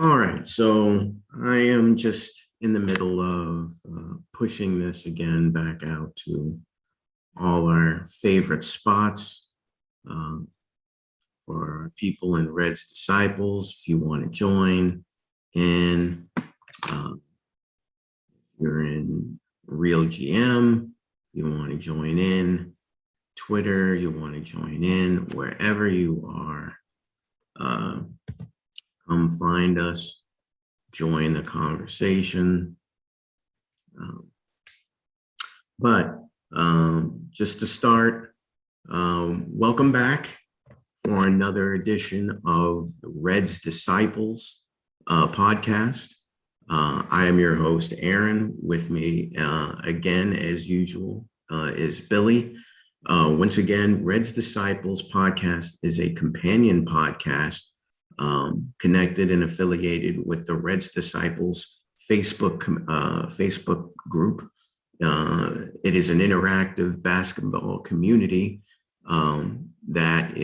All right, so I am just in the middle of pushing this again back out to all our favorite spots um, for our people in Red's Disciples. If you want to join in, if you're in Real GM, you want to join in Twitter, you want to join in wherever you are. Come find us, join the conversation. But just to start, welcome back for another edition of the Red's Disciples podcast. I am your host, Aaron. With me again, as usual, is Billy. Once again, Red's Disciples podcast is a companion podcast connected and affiliated with the Red's Disciples Facebook group. It is an interactive basketball community that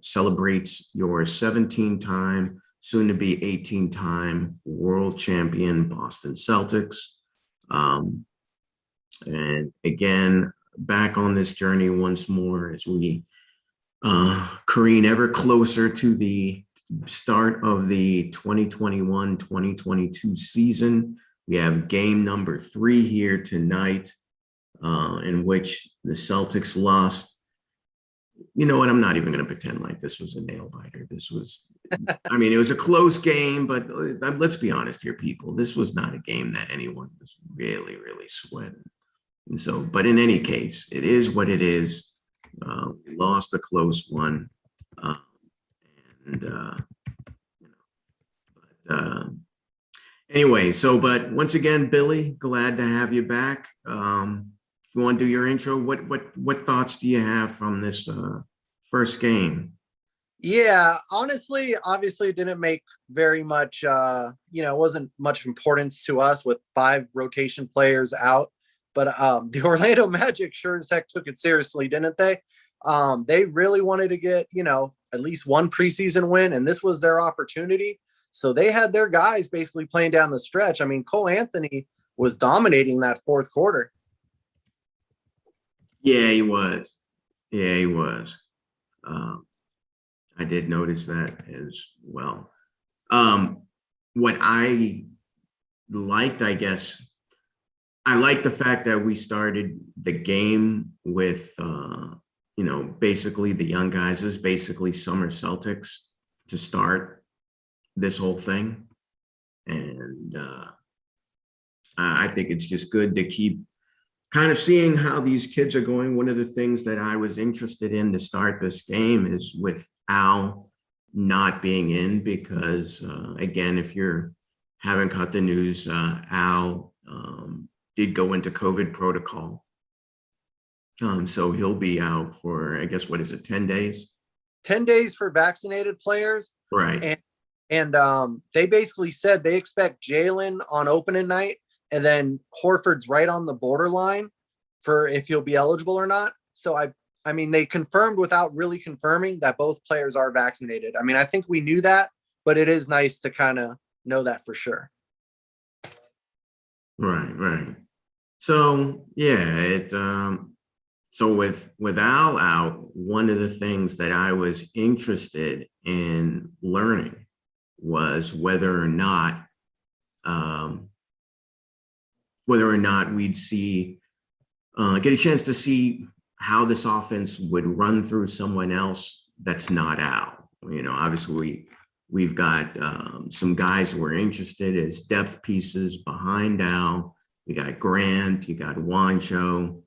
celebrates your 17-time, soon to be 18-time world champion Boston Celtics. And again, back on this journey once more as we careen ever closer to the start of the 2021-2022 season. We have game number 3 here tonight, in which the Celtics lost. You know what? I'm not even going to pretend like this was a nail biter. It was a close game, but let's be honest here, people. This was not a game that anyone was really, really sweating. And so, but in any case, it is what it is. We lost a close one. Anyway, but once again, Billy, glad to have you back. If you want to do your intro, what thoughts do you have from this first game? Yeah, honestly, obviously it didn't make very much, it wasn't much importance to us with 5 rotation players out. But the Orlando Magic sure as heck took it seriously, didn't they? They really wanted to get, at least one preseason win, and this was their opportunity. So they had their guys basically playing down the stretch. I mean, Cole Anthony was dominating that fourth quarter. Yeah, he was. I did notice that as well. What I liked, I guess, I like the fact that we started the game with, basically the young guys. This is basically summer Celtics to start this whole thing. And I think it's just good to keep kind of seeing how these kids are going. One of the things that I was interested in to start this game is with Al not being in because, again, if you haven't caught the news, Al did go into COVID protocol. So he'll be out for, I guess, 10 days? 10 days for vaccinated players. Right. And they basically said they expect Jalen on opening night, and then Horford's right on the borderline for if he'll be eligible or not. So I mean, they confirmed without really confirming that both players are vaccinated. I mean, I think we knew that, but it is nice to kind of know that for sure. Right. So yeah, so with Al out, one of the things that I was interested in learning was whether or not we'd see get a chance to see how this offense would run through someone else that's not Al. Obviously we've got some guys who are interested as depth pieces behind Al. You got Grant, you got Juancho,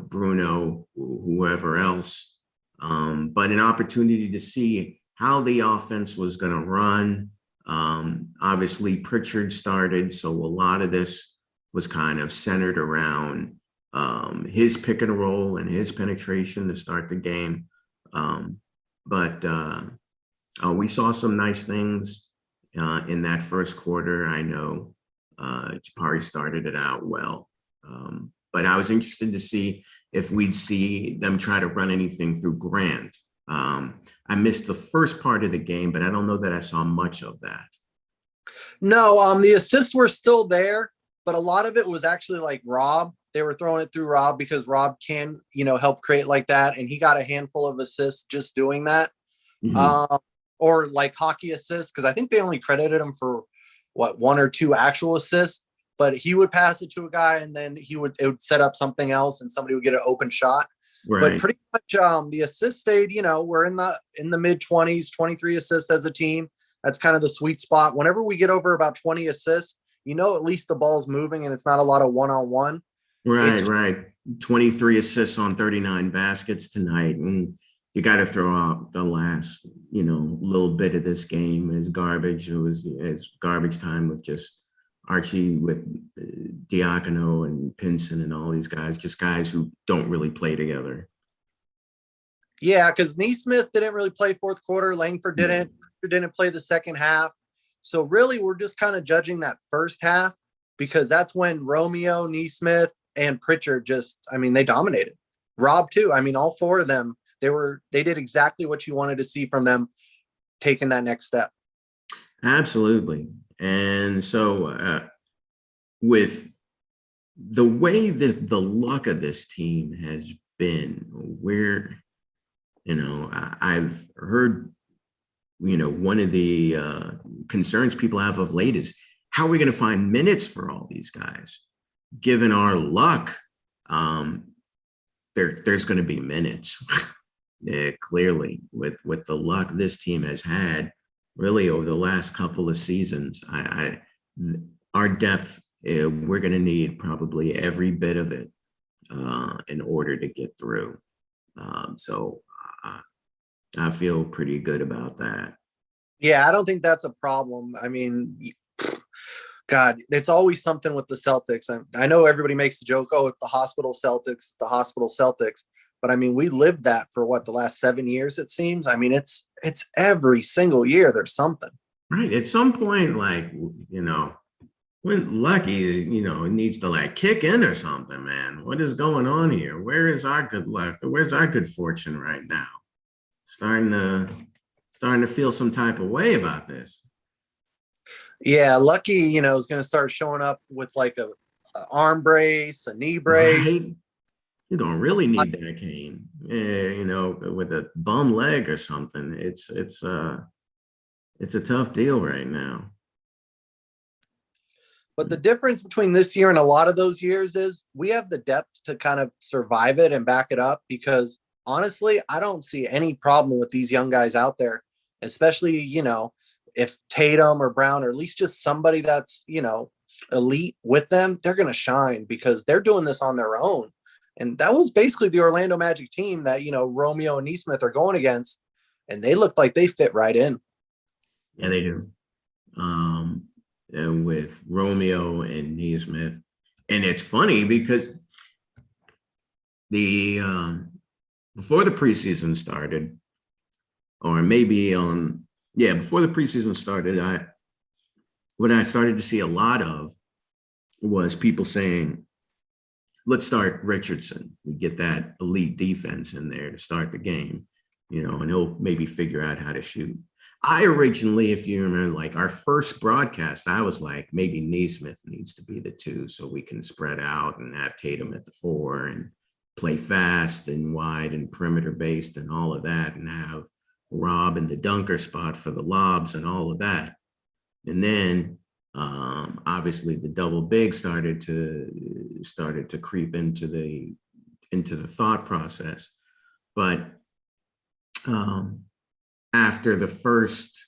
Bruno, whoever else. But an opportunity to see how the offense was going to run. Obviously, Pritchard started, so a lot of this was kind of centered around his pick and roll and his penetration to start the game. But we saw some nice things in that first quarter. I know Jabari started it out well. But I was interested to see if we'd see them try to run anything through Grant. I missed the first part of the game, but I don't know that I saw much of that. No, the assists were still there, but a lot of it was actually like Rob. They were throwing it through Rob because Rob can, help create like that. And he got a handful of assists just doing that. Mhm. Um, or like hockey assists, because I think they only credited him for one or two actual assists, but he would pass it to a guy and then it would set up something else and somebody would get an open shot. But Right. pretty much the assists stayed, we're in the mid 20s, 23 assists as a team. That's kind of the sweet spot. Whenever we get over about 20 assists, at least the ball's moving and it's not a lot of one-on-one. Right, It's right. 23 assists on 39 baskets tonight. And you got to throw out the last, little bit of this game as garbage. It was as garbage time with just Archie, with Diacono and Pinson and all these guys, just guys who don't really play together. Yeah, because Neesmith didn't really play fourth quarter. Langford No. didn't play the second half. So really, we're just kind of judging that first half because that's when Romeo, Neesmith, and Pritchard they dominated. Rob too. All four of them, they did exactly what you wanted to see from them taking that next step. Absolutely. And so with the way that the luck of this team has been, where, I've heard, one of the concerns people have of late is how are we going to find minutes for all these guys? Given our luck, there's going to be minutes. Yeah, clearly, with the luck this team has had, really over the last couple of seasons, our depth, we're going to need probably every bit of it in order to get through. So I feel pretty good about that. Yeah, I don't think that's a problem. God, it's always something with the Celtics. I know everybody makes the joke, oh, it's the hospital Celtics, the hospital Celtics. But we lived that for the last 7 years, it seems. It's every single year there's something. Right. At some point, when Lucky, it needs to kick in or something, man. What is going on here? Where is our good luck? Where's our good fortune right now? Starting to feel some type of way about this. Yeah, Lucky, is going to start showing up with a arm brace, a knee brace. Right? You're gonna really need that cane, with a bum leg or something. It's a tough deal right now. But the difference between this year and a lot of those years is we have the depth to kind of survive it and back it up because honestly, I don't see any problem with these young guys out there, especially, if Tatum or Brown, or at least just somebody that's, elite with them, they're going to shine because they're doing this on their own. And that was basically the Orlando Magic team that, Romeo and Neesmith are going against. And they looked like they fit right in. Yeah, they do. And with Romeo and Neesmith. And it's funny because before the preseason started, or maybe before the preseason started, what I started to see a lot of was people saying, let's start Richardson. We get that elite defense in there to start the game, and he'll maybe figure out how to shoot. I originally, if you remember, our first broadcast, I was like, maybe Neesmith needs to be the 2 so we can spread out and have Tatum at the 4 and play fast and wide and perimeter based and all of that, and have Rob in the dunker spot for the lobs and all of that. And then obviously the double big started to creep into the thought process. But after the first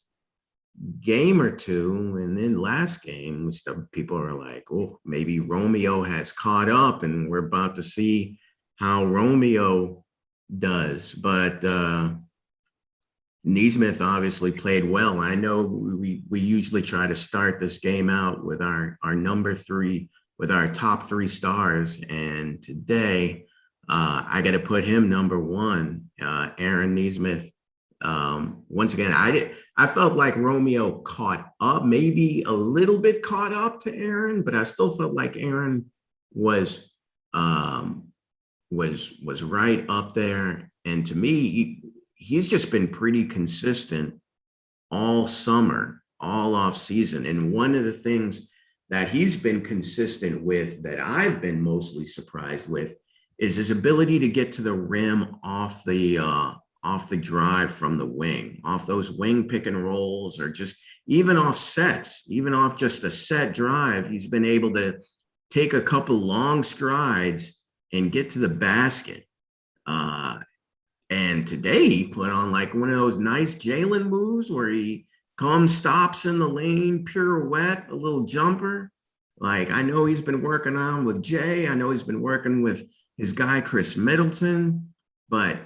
game or two, and then last game, people are like, oh, maybe Romeo has caught up and we're about to see how Romeo does. But Neesmith obviously played well. I know we usually try to start this game out with our number 3, with our top 3 stars. And today, I got to put him number 1, Aaron Neesmith. Once again, I felt like Romeo caught up, maybe a little bit caught up to Aaron, but I still felt like Aaron was right up there. And to me, he's just been pretty consistent all summer, all off season. And one of the things that he's been consistent with that I've been mostly surprised with is his ability to get to the rim off the drive from the wing, off those wing pick and rolls, or just even off sets, even off just a set drive. He's been able to take a couple long strides and get to the basket. And today he put on like one of those nice Jalen moves where he comes, stops in the lane, pirouette, a little jumper. Like, I know he's been working on with Jay. I know he's been working with his guy, Chris Middleton, but,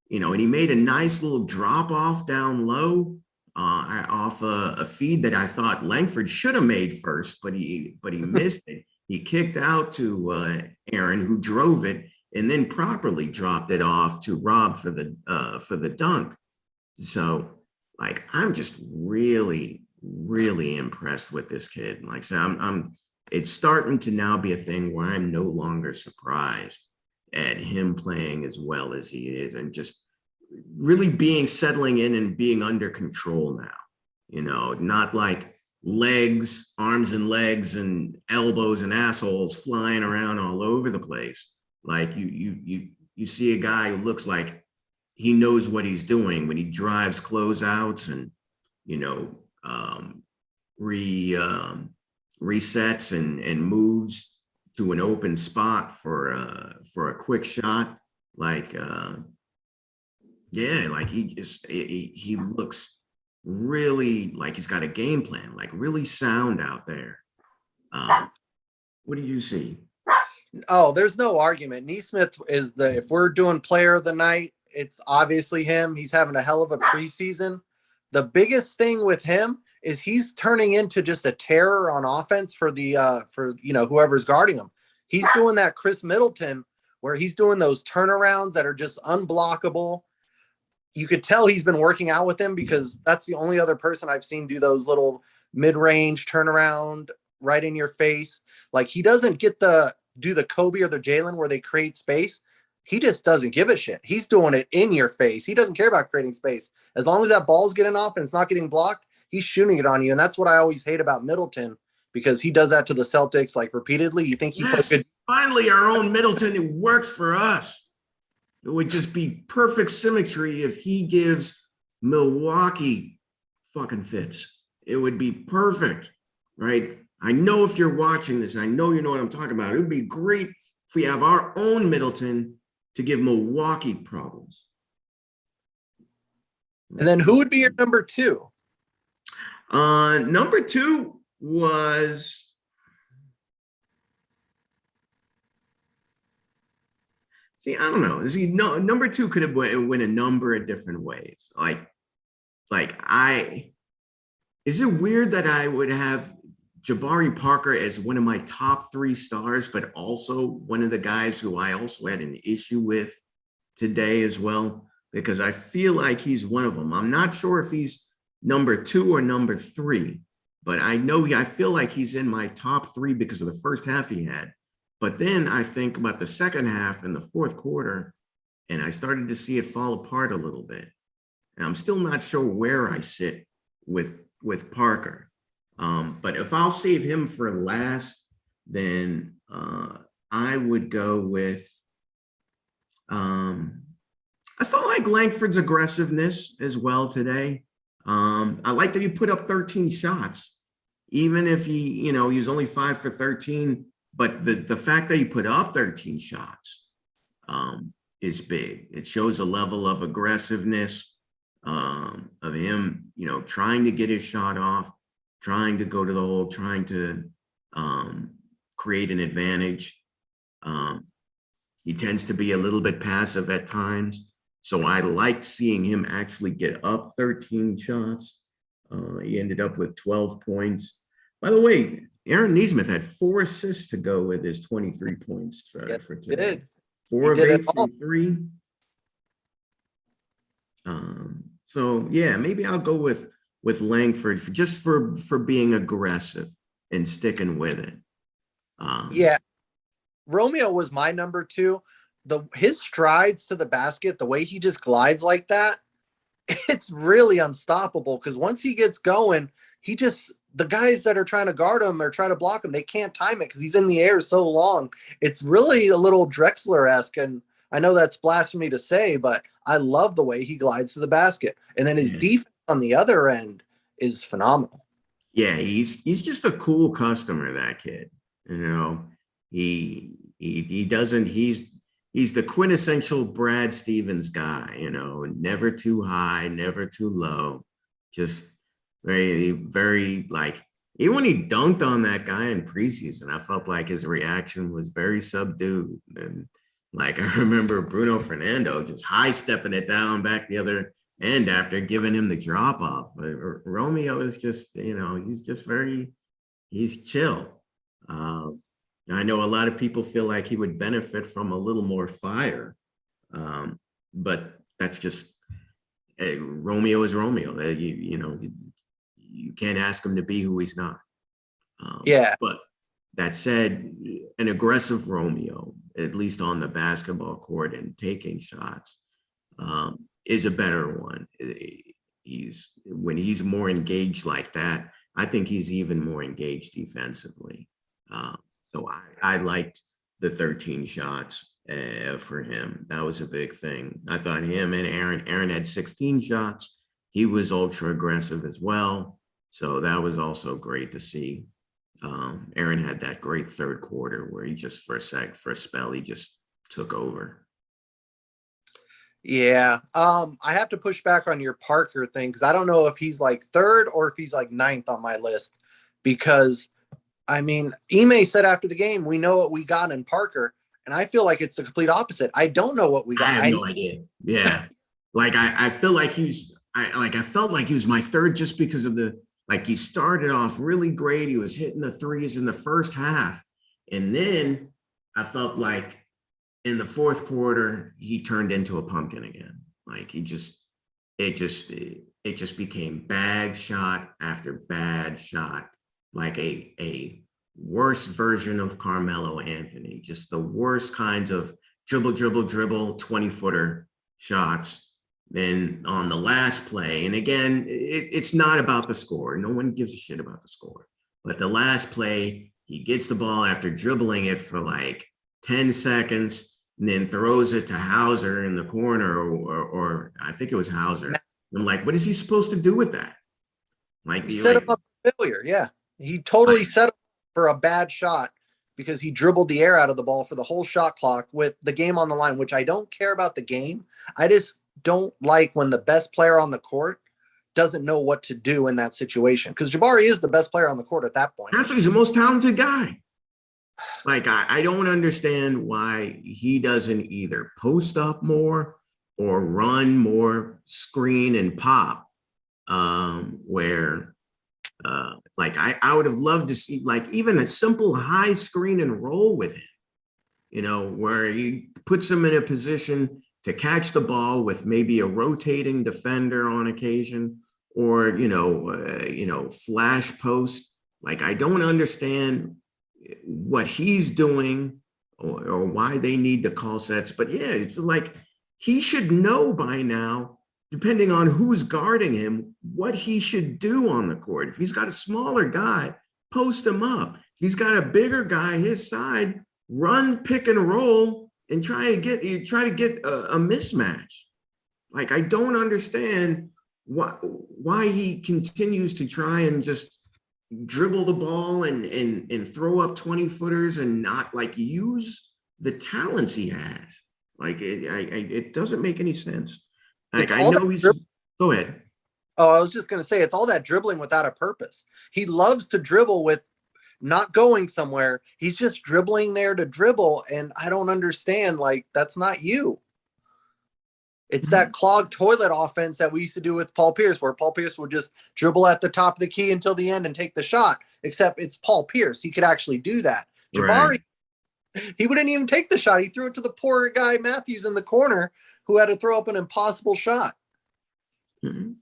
you know, and he made a nice little drop off down low off a feed that I thought Langford should have made first, but he missed it. He kicked out to Aaron, who drove it, and then properly dropped it off to Rob for the dunk. So, like, I'm just really, really impressed with this kid. Like, so it's starting to now be a thing where I'm no longer surprised at him playing as well as he is, and just really settling in and being under control now. You know, not like arms and legs and elbows and assholes flying around all over the place. Like, you see a guy who looks like he knows what he's doing when he drives closeouts and, you know, resets and moves to an open spot for a quick shot. Like, yeah, like he looks really like he's got a game plan, like really sound out there. What do you see? Oh, there's no argument. Neesmith is if we're doing player of the night, it's obviously him. He's having a hell of a preseason. The biggest thing with him is he's turning into just a terror on offense for whoever's guarding him. He's doing that Chris Middleton where he's doing those turnarounds that are just unblockable. You could tell he's been working out with him, because that's the only other person I've seen do those little mid-range turnaround right in your face. Like, he doesn't do the Kobe or the Jalen where they create space. He just doesn't give a shit. He's doing it in your face. He doesn't care about creating space. As long as that ball's getting off and it's not getting blocked, he's shooting it on you. And that's what I always hate about Middleton, because he does that to the Celtics like repeatedly. You think finally our own Middleton who works for us. It would just be perfect symmetry if he gives Milwaukee fucking fits. It would be perfect, right? I know if you're watching this, I know you know what I'm talking about. It would be great if we have our own Middleton to give Milwaukee problems. And then who would be your number two? Number two was... See, I don't know. See, number two could have went a number of different ways. Is it weird that I would have Jabari Parker as one of my top three stars, but also one of the guys who I also had an issue with today as well? Because I feel like he's one of them. I'm not sure if he's number two or number three, but I feel like he's in my top three because of the first half he had. But then I think about the second half and the fourth quarter, and I started to see it fall apart a little bit. And I'm still not sure where I sit with Parker. But if I'll save him for last, then I would go with, I still like Langford's aggressiveness as well today. I like that he put up 13 shots, even if he was only 5 for 13. But the fact that he put up 13 shots is big. It shows a level of aggressiveness of him, trying to get his shot off, trying to go to the hole, trying to create an advantage. He tends to be a little bit passive at times. So I liked seeing him actually get up 13 shots. He ended up with 12 points. By the way, Aaron Neesmith had 4 assists to go with his 23 points for today. 4 of 8 from 3. So yeah, maybe I'll go with Langford for being aggressive and sticking with it. Yeah, Romeo was my number two. His strides to the basket, the way he just glides like that, it's really unstoppable because once he gets going, the guys that are trying to guard him or try to block him, they can't time it because he's in the air so long. It's really a little Drexler-esque, and I know that's blasphemy to say, but I love the way he glides to the basket. And then his Yeah. defense on the other end is phenomenal. Yeah, he's just a cool customer, that kid. You know, he doesn't he's the quintessential Brad Stevens guy, you know, never too high, never too low. Just very like even when he dunked on that guy in preseason, I felt like his reaction was very subdued. And like I remember Bruno Fernando just high stepping it down back the other end after giving him the drop off. Romeo is just, you know, he's chill. Um, I know a lot of people feel like he would benefit from a little more fire, but that's just Romeo is Romeo. You know, you can't ask him to be who he's not. Yeah. But that said, an aggressive Romeo, at least on the basketball court and taking shots, is a better one. He's when he's more engaged like that, I think he's even more engaged defensively. So I liked the 13 shots for him. That was a big thing. I thought him and Aaron had 16 shots. He was ultra aggressive as well. So that was also great to see. Aaron had that great third quarter where he just for a spell, he just took over. Yeah. I have to push back on your Parker thing because I don't know if he's like third or if he's like ninth on my list. Because I mean, Ime said after the game, we know what we got in Parker, and I feel like it's the complete opposite. I don't know what we I got. have no idea. Yeah. Like I feel like I felt like he was my third just because of like he started off really great. He was hitting the threes in the first half. And then I felt like in the fourth quarter, he turned into a pumpkin again. Like it just became bad shot after bad shot, like a worse version of Carmelo Anthony, just the worst kinds of dribble, 20-footer shots. Then on the last play, and again, it's not about the score. No one gives a shit about the score. But the last play, he gets the ball after dribbling it for like 10 seconds and then throws it to Hauser in the corner, or I think it was Hauser. I'm like, what is he supposed to do with that? Like, He set him up for failure. Yeah. He totally set him up for a bad shot because he dribbled the air out of the ball for the whole shot clock with the game on the line, which I don't care about the game. I just don't like when the best player on the court doesn't know what to do in that situation. Because Jabari is the best player on the court at that point. Actually, he's the most talented guy. Like, I don't understand why he doesn't either post up more or run more screen and pop, where like I would have loved to see like even a simple high screen and roll with him, you know, where he puts him in a position to catch the ball with maybe a rotating defender on occasion, or flash post. Like I don't understand what he's doing or why they need to call sets, but yeah, it's like he should know by now, depending on who's guarding him, what he should do on the court. If he's got a smaller guy, post him up. If he's got a bigger guy his side, run pick and roll and try to get a mismatch. Like I don't understand why he continues to try and just dribble the ball and throw up 20-footers and not like use the talents he has. Like it doesn't make any sense. Like I know he's go ahead. Oh, I was just going to say, it's all that dribbling without a purpose. He loves to dribble with not going somewhere. He's just dribbling there to dribble. And I don't understand. Like, that's not you. It's that clogged toilet offense that we used to do with Paul Pierce, where Paul Pierce would just dribble at the top of the key until the end and take the shot, except it's Paul Pierce. He could actually do that. Jabari, he wouldn't even take the shot. He threw it to the poor guy Matthews in the corner who had to throw up an impossible shot. Mm-hmm.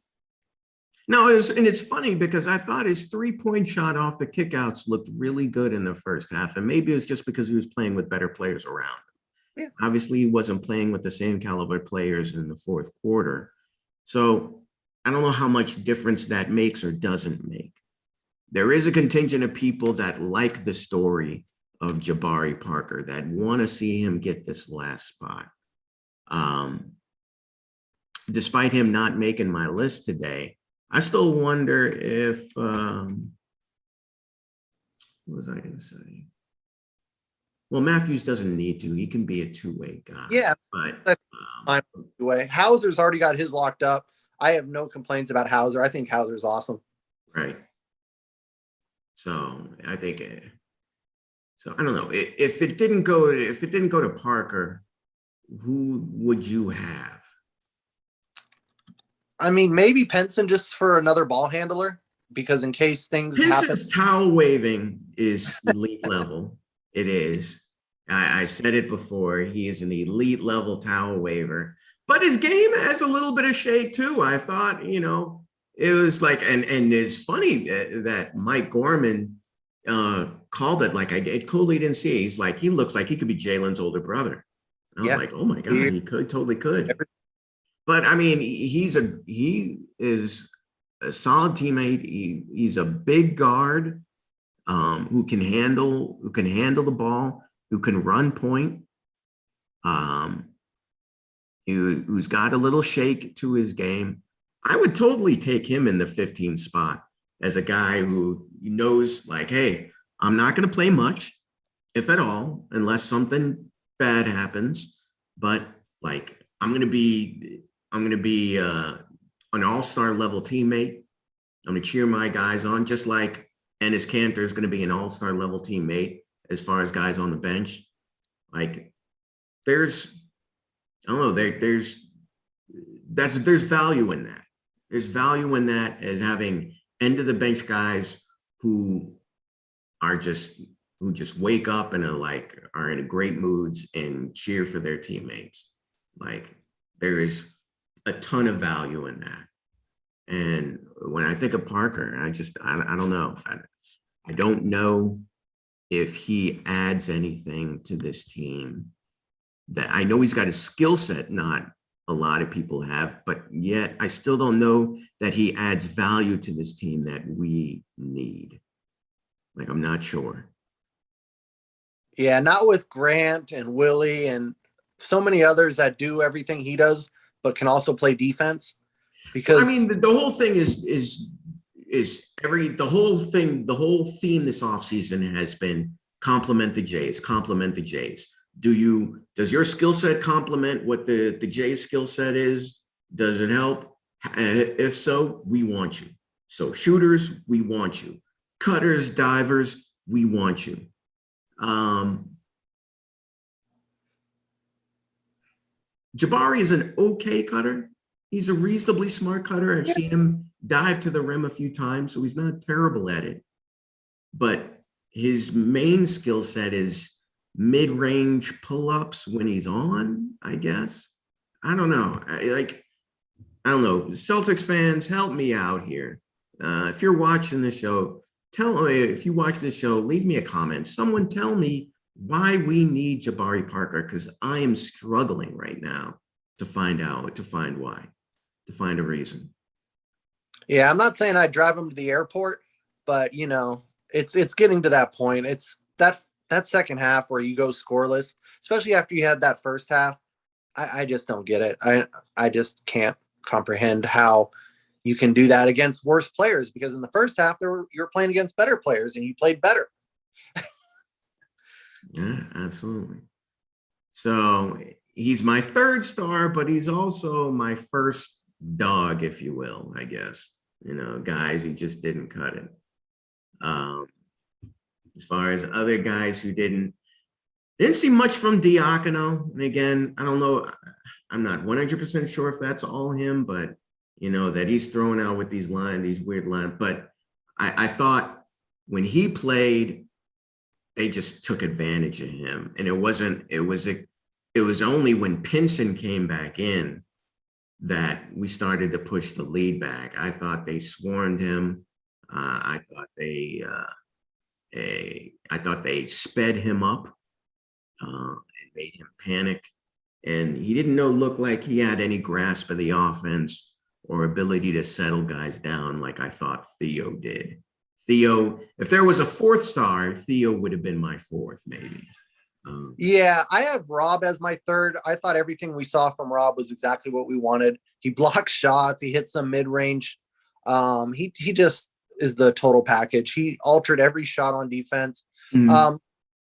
No, it's funny because I thought his 3-point shot off the kickouts looked really good in the first half. And maybe it's just because he was playing with better players around. Yeah. Obviously, he wasn't playing with the same caliber players in the fourth quarter. So I don't know how much difference that makes or doesn't make. There is a contingent of people that like the story of Jabari Parker, that want to see him get this last spot. Despite him not making my list today, I still wonder if, what was I going to say? Well, Matthews doesn't need to. He can be a two-way guy. Yeah, But that's fine. Way Hauser's already got his locked up. I have no complaints about Hauser. I think Hauser's awesome. right. So I think, so I don't know. If it didn't go to Parker, who would you have? I mean, maybe Penson just for another ball handler, because in case things happen. Pinson's towel waving is elite level. It is. I said it before. He is an elite level towel waver, but his game has a little bit of shade too. I thought, it was like, and it's funny that Mike Gorman called it, like I totally didn't see it. He's like, he looks like he could be Jalen's older brother. And I was like, oh my God, he totally could. But I mean, he is a solid teammate. He's a big guard who can handle the ball, who can run point, who's got a little shake to his game. I would totally take him in the 15 spot as a guy who knows, like, hey, I'm not going to play much, if at all, unless something bad happens. But like, I'm going to be an all-star level teammate. I'm going to cheer my guys on, just like Enes Kanter is going to be an all-star level teammate as far as guys on the bench. Like, there's value in that. There's value in that, as having end of the bench guys who just wake up and are in great moods and cheer for their teammates. Like, there is a ton of value in that. And when I think of Parker, I don't know. I don't know if he adds anything to this team. That I know he's got a skill set not a lot of people have, but yet I still don't know that he adds value to this team that we need. Like, I'm not sure. Yeah, not with Grant and Willie and so many others that do everything he does, but can also play defense. Because I mean, the whole thing the whole theme this offseason has been complement the Jays. Does your skill set complement what the Jays skill set is? Does it help? If so, we want you. So shooters, we want you. Cutters, divers, we want you. Jabari is an okay cutter. He's a reasonably smart cutter. I've seen him dive to the rim a few times, so he's not terrible at it. But his main skill set is mid-range pull-ups when he's on, I guess. I don't know. I don't know. Celtics fans, help me out here. If you're watching the show, if you watch this show, leave me a comment. Someone tell me why we need Jabari Parker, because I am struggling right now to find a reason. Yeah, I'm not saying I'd drive him to the airport, but it's getting to that point. It's that second half where you go scoreless, especially after you had that first half. I just don't get it. I just can't comprehend how you can do that against worse players, because in the first half you're playing against better players and you played better. Yeah, absolutely. So he's my third star, but he's also my first dog, if you will, I guess. Guys who just didn't cut it. As far as other guys who didn't see much from Diacono. And again, I don't know. I'm not 100% sure if that's all him, but that he's thrown out with these weird lines. But I thought when he played, they just took advantage of him. And it was only when Pinson came back in that we started to push the lead back. I thought they swarmed him. I thought they sped him up and made him panic. And he didn't look like he had any grasp of the offense or ability to settle guys down like I thought Theo did. Theo, if there was a fourth star, Theo would have been my fourth, maybe. Yeah, I have Rob as my third. I thought everything we saw from Rob was exactly what we wanted. He blocks shots. He hits some mid range. He just is the total package. He altered every shot on defense. Mhm.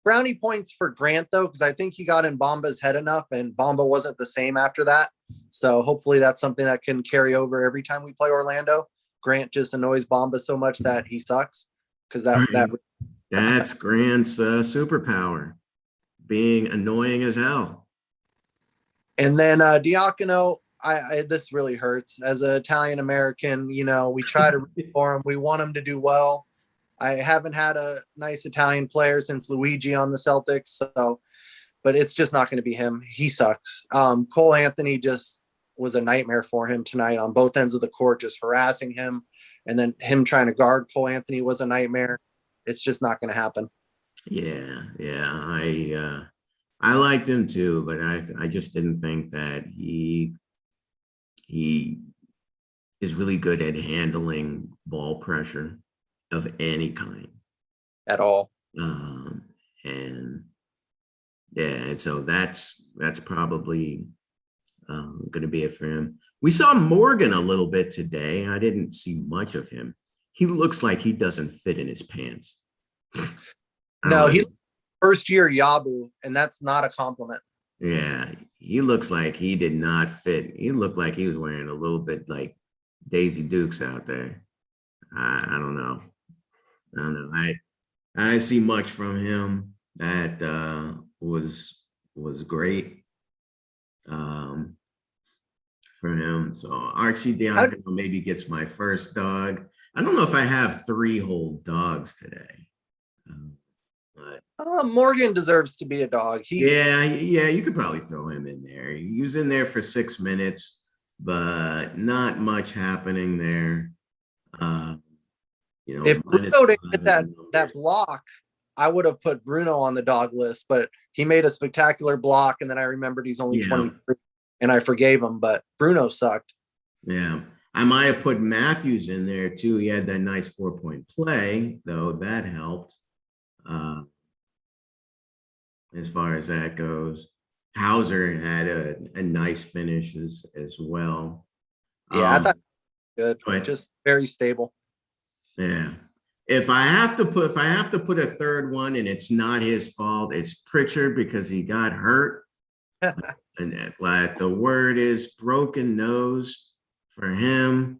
Brownie points for Grant though, because I think he got in Bomba's head enough, and Bomba wasn't the same after that. So hopefully that's something that can carry over every time we play Orlando. Grant just annoys Bomba so much that he sucks because that. That's Grant's superpower, being annoying as hell. And then Diacono, this really hurts as an Italian American. You know, we try to root for him. We want him to do well. I haven't had a nice Italian player since Luigi on the Celtics, so but it's just not going to be him. He sucks. Cole Anthony just was a nightmare for him tonight on both ends of the court, just harassing him, and then him trying to guard Cole Anthony was a nightmare. It's just not going to happen. Yeah, yeah. I liked him too, but I just didn't think that he is really good at handling ball pressure of any kind. At all. Um, and yeah, and so that's probably going to be it for him. We saw Morgan a little bit today. I didn't see much of him. He looks like he doesn't fit in his pants. No, he's first year Yabu, and that's not a compliment. Yeah, he looks like he did not fit. He looked like he was wearing a little bit like Daisy Dukes out there. I don't know. I don't know. I didn't see much from him. That was great for him. So Archie Diacono maybe gets my first dog. I don't know if I have 3 whole dogs today. But Morgan deserves to be a dog. yeah, you could probably throw him in there. He was in there for 6 minutes, but not much happening there. If minus Bruno didn't 5 get in that the that numbers. block, I would have put Bruno on the dog list, but he made a spectacular block, and then I remembered he's only Yeah, 23, and I forgave him. But Bruno sucked. yeah. I might have put Matthews in there too. He had that nice 4-point play, though that helped uh, as far as that goes. Hauser had a nice finish as well. Yeah, I thought good, But just very stable. yeah, if I have to put a third one, and it's not his fault, it's Pritchard because he got hurt. And like the word is broken nose for him.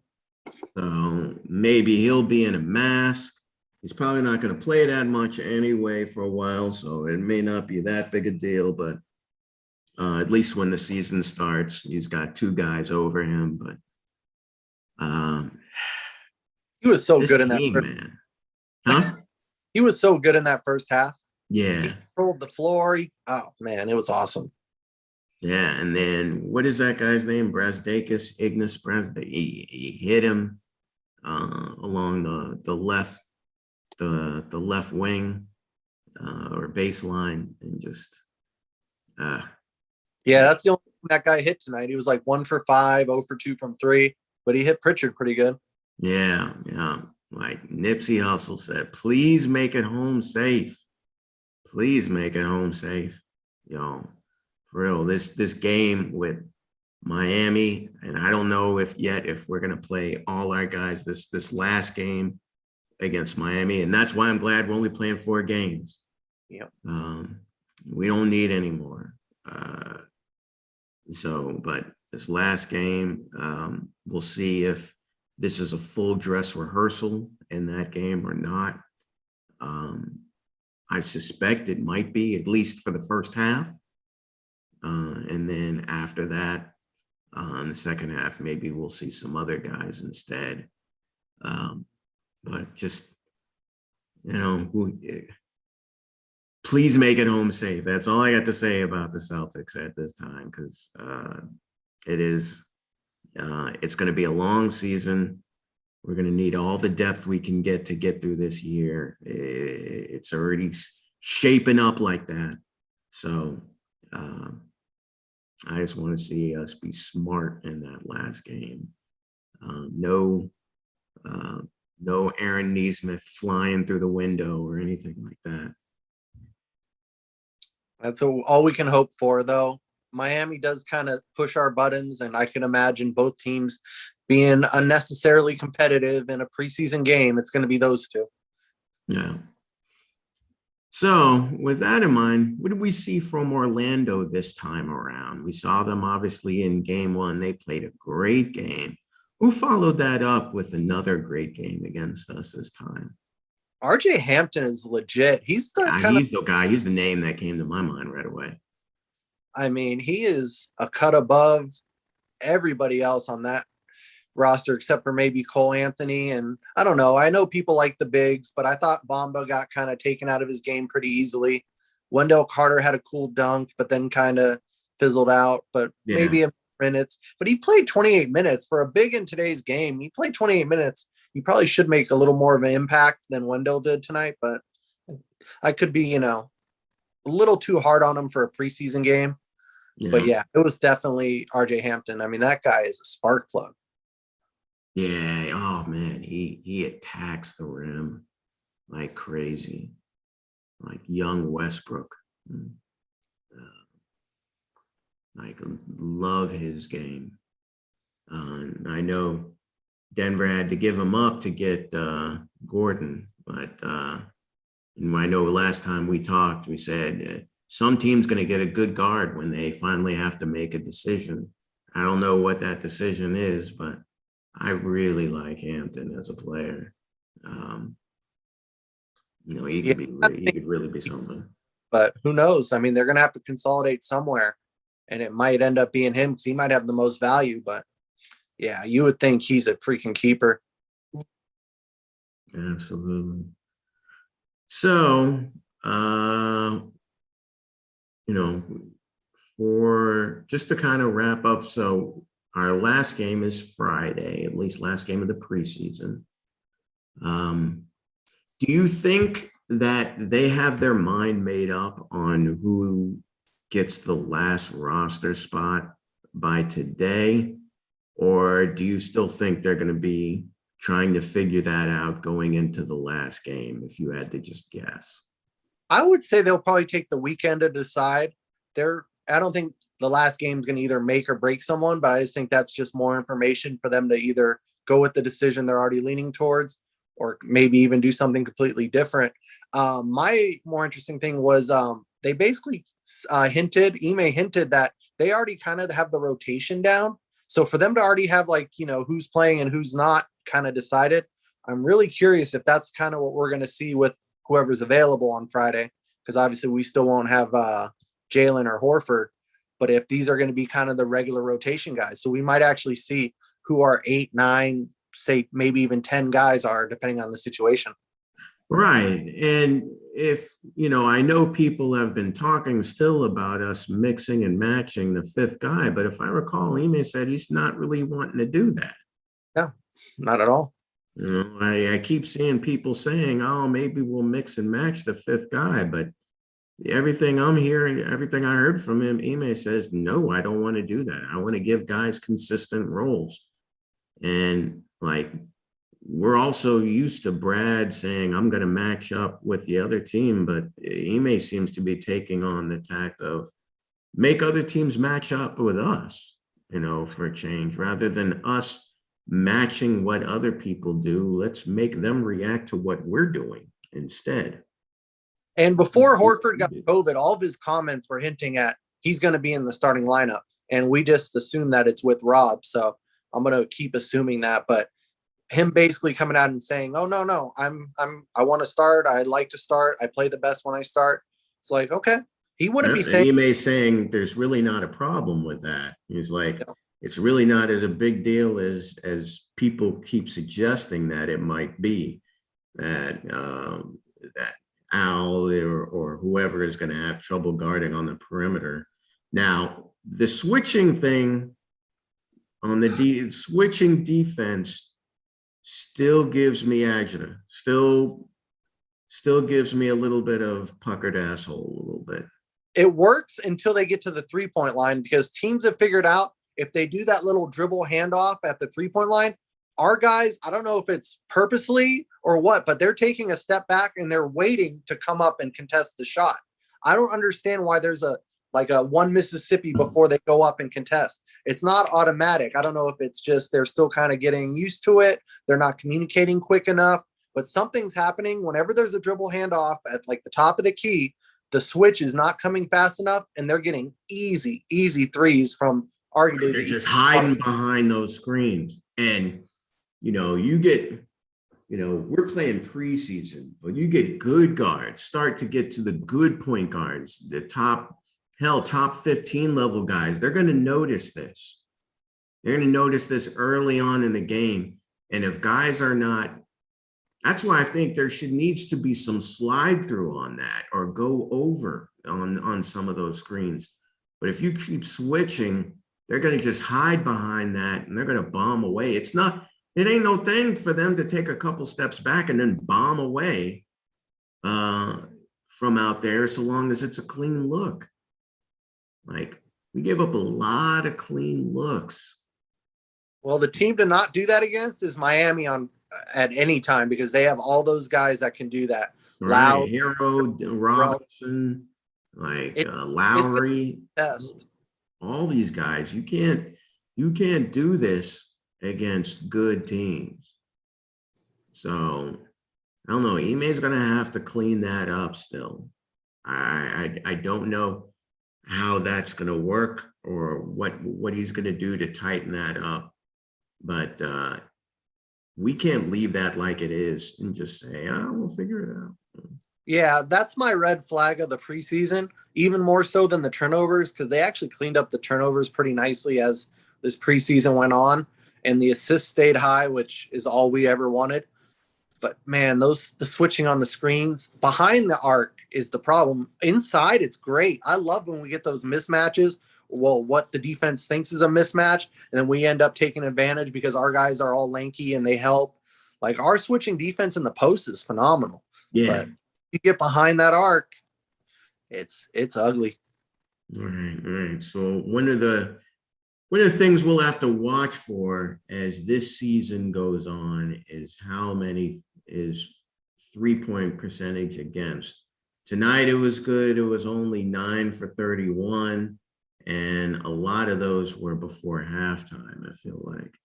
So maybe he'll be in a mask. He's probably not going to play that much anyway for a while, so it may not be that big a deal. But at least when the season starts, he's got 2 guys over him. But He was so this good in that. team, man, huh? He was so good in that first half. He Yeah, controlled the floor. Oh man, it was awesome. yeah. And then what is that guy's name? Brazdakis, Ignas Brazdakis. He hit him along the left wing or baseline, and just Yeah, that's the only thing that guy hit tonight. He was like 1 for 5, 0 for 2 from 3, but he hit Pritchard pretty good. yeah. Like Nipsey Hussle said, please make it home safe. Please make it home safe. For real, this game with Miami, and I don't know if we're gonna play all our guys this last game against Miami, and that's why I'm glad we're only playing 4 games. Yeah. We don't need any more. But this last game, we'll see if this is a full dress rehearsal in that game or not. I suspect it might be, at least for the first half. And then after that, in the second half, maybe we'll see some other guys instead. But just, please make it home safe. That's all I got to say about the Celtics at this time, because it's going to be a long season. We're going to need all the depth we can get to get through this year. It's already shaping up like that. So I just want to see us be smart in that last game. No, no Aaron Neesmith flying through the window or anything like that. That's all we can hope for, though. Miami does kind of push our buttons, and I can imagine both teams being unnecessarily competitive in a preseason game. It's going to be those two. Yeah. So, with that in mind, what did we see from Orlando this time around? We saw them obviously in game one. They played a great game. Who followed that up with another great game against us this time? RJ Hampton is legit. He's the kind of, He's the guy. He's the name that came to my mind right away. I mean, he is a cut above everybody else on that roster, except for maybe Cole Anthony. And I don't know. I know people like the bigs, but I thought Bamba got kind of taken out of his game pretty easily. Wendell Carter had a cool dunk, but then kind of fizzled out, but maybe a minutes. But he played 28 minutes for a big in today's game. He played 28 minutes. He probably should make a little more of an impact than Wendell did tonight, but I could be, a little too hard on him for a preseason game. Yeah. But yeah, it was definitely RJ Hampton. I mean, that guy is a spark plug. Yeah. Oh man, he attacks the rim like crazy, like young Westbrook. Like love his game. I know Denver had to give him up to get Gordon, but and I know last time we talked, we said some team's going to get a good guard when they finally have to make a decision. I don't know what that decision is, but I really like Hampton as a player. He could really be something. But who knows? I mean, they're going to have to consolidate somewhere, and it might end up being him because he might have the most value. But yeah, you would think he's a freaking keeper. Absolutely. So, for just to kind of wrap up, so our last game is Friday, at least last game of the preseason. Do you think that they have their mind made up on who gets the last roster spot by today? Or do you still think they're going to be trying to figure that out going into the last game, if you had to just guess? I would say they'll probably take the weekend to decide. I don't think the last game is going to either make or break someone, but I just think that's just more information for them to either go with the decision they're already leaning towards, or maybe even do something completely different. My more interesting thing was they basically Ime hinted that they already kind of have the rotation down. So for them to already have who's playing and who's not kind of decided, I'm really curious if that's kind of what we're going to see with whoever's available on Friday, because obviously we still won't have Jalen or Horford, but if these are going to be kind of the regular rotation guys, so we might actually see who our 8, 9, say maybe even 10 guys are, depending on the situation. Right. And if, I know people have been talking still about us mixing and matching the fifth guy, but if I recall, Ime said he's not really wanting to do that. No, not at all. I keep seeing people saying, oh, maybe we'll mix and match the fifth guy, but everything I'm hearing, everything I heard from him, Ime says, no, I don't want to do that. I want to give guys consistent roles. And we're also used to Brad saying, I'm going to match up with the other team, but Ime seems to be taking on the tact of make other teams match up with us, for a change, rather than us matching what other people do. Let's make them react to what we're doing instead. And before Horford got COVID, all of his comments were hinting at he's going to be in the starting lineup. And we just assume that it's with Rob. So I'm going to keep assuming that. But him basically coming out and saying, oh, no, I want to start. I like to start. I play the best when I start. It's like, okay. He wouldn't be saying. Ime saying there's really not a problem with that. He's like, it's really not as a big deal as people keep suggesting that it might be, that that Al or whoever is going to have trouble guarding on the perimeter. Now, the switching thing on the switching defense still gives me agita, still gives me a little bit of puckered asshole, a little bit. It works until they get to the 3-point line, because teams have figured out if they do that little dribble handoff at the 3-point line, our guys, I don't know if it's purposely or what, but they're taking a step back and they're waiting to come up and contest the shot. I don't understand why there's a one Mississippi before they go up and contest. It's not automatic. I don't know if it's just they're still kind of getting used to it. They're not communicating quick enough, but something's happening whenever there's a dribble handoff at like the top of the key. The switch is not coming fast enough, and they're getting easy threes from arguably. They're just hiding behind those screens. And, you get, we're playing preseason, but you get good guards, start to get to the good point guards, the top 15 level guys. They're going to notice this. They're going to notice this early on in the game. And if guys are not, that's why I think there needs to be some slide through on that or go over on some of those screens. But if you keep switching, they're going to just hide behind that and they're going to bomb away. It ain't no thing for them to take a couple steps back and then bomb away from out there, so long as it's a clean look. Like, we gave up a lot of clean looks. Well, the team to not do that against is Miami at any time, because they have all those guys that can do that. Right, Hero, Robinson, Lowry, all these guys. You can't do this against good teams. So I don't know. Ime's going to have to clean that up still. I don't know how that's going to work or what he's going to do to tighten that up. But we can't leave that like it is and just say, we'll figure it out. Yeah, that's my red flag of the preseason, even more so than the turnovers, because they actually cleaned up the turnovers pretty nicely as this preseason went on, and the assists stayed high, which is all we ever wanted. But man, the switching on the screens behind the arc is the problem. Inside, it's great. I love when we get those mismatches. Well, what the defense thinks is a mismatch, and then we end up taking advantage because our guys are all lanky and they help. Like, our switching defense in the post is phenomenal. Yeah. But you get behind that arc, it's ugly. All right. So one of the things we'll have to watch for as this season goes on is how many is 3-point percentage against. Tonight it was good. It was only 9 for 31. And a lot of those were before halftime, I feel like,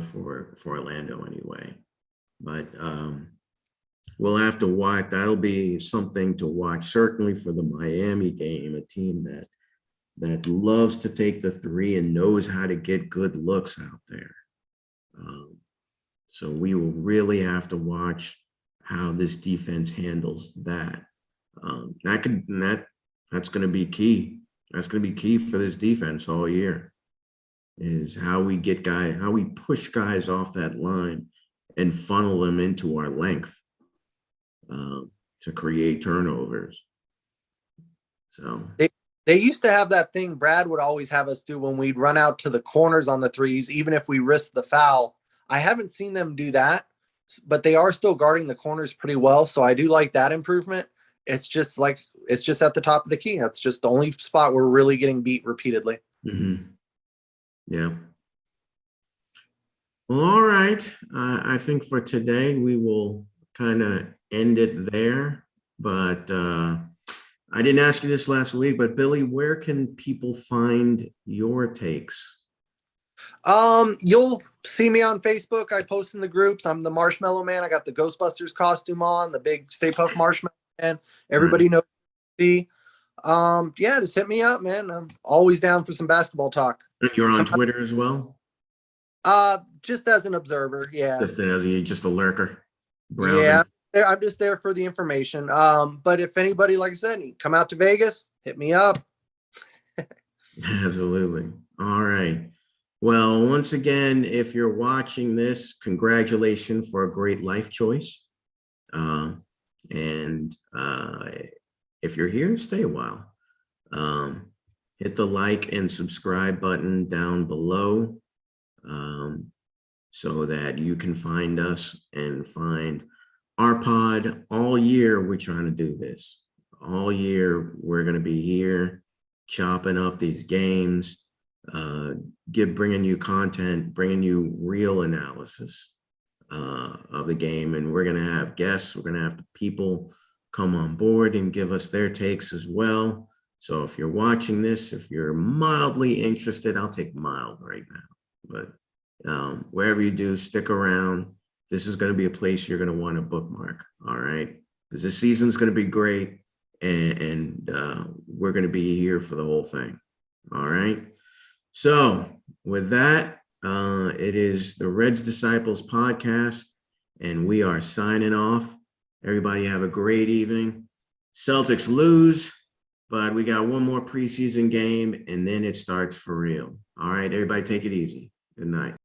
for Orlando anyway. But we'll have to watch. That'll be something to watch, certainly for the Miami game, a team that loves to take the three and knows how to get good looks out there. So we will really have to watch how this defense handles that. That's going to be key. That's going to be key for this defense all year, is how we push guys off that line and funnel them into our length to create turnovers. So they used to have that thing Brad would always have us do when we'd run out to the corners on the threes, even if we risked the foul. I haven't seen them do that, but they are still guarding the corners pretty well. So I do like that improvement. It's just at the top of the key. That's just the only spot we're really getting beat repeatedly. Mm-hmm. Yeah. Well, all right. I think for today we will kind of end it there. But I didn't ask you this last week, but Billy, where can people find your takes? You'll see me on Facebook. I post in the groups. I'm the Marshmallow Man. I got the Ghostbusters costume on, the big Stay Puft Marshmallow Man. Everybody knows me. Yeah, just hit me up, man. I'm always down for some basketball talk. You're on Twitter as well? Just as an observer, yeah. Just a lurker. Browsing. Yeah, I'm just there for the information. But if anybody, like I said, come out to Vegas, hit me up. Absolutely. All right. Well, once again, if you're watching this, congratulations for a great life choice. And if you're here, stay a while. Hit the like and subscribe button down below so that you can find us and find our pod. All year. We're trying to do this. All year, we're going to be here chopping up these games. bringing you content, bringing you real analysis of the game. And we're going to have guests. We're going to have people come on board and give us their takes as well. So if you're watching this, if you're mildly interested, I'll take mild right now. But wherever you do, stick around. This is going to be a place you're going to want to bookmark. All right. Because this season's going to be great. And we're going to be here for the whole thing. All right. So with that, it is the Reds Disciples podcast, and we are signing off. Everybody have a great evening. Celtics lose, but we got one more preseason game, and then it starts for real. All right, everybody take it easy. Good night.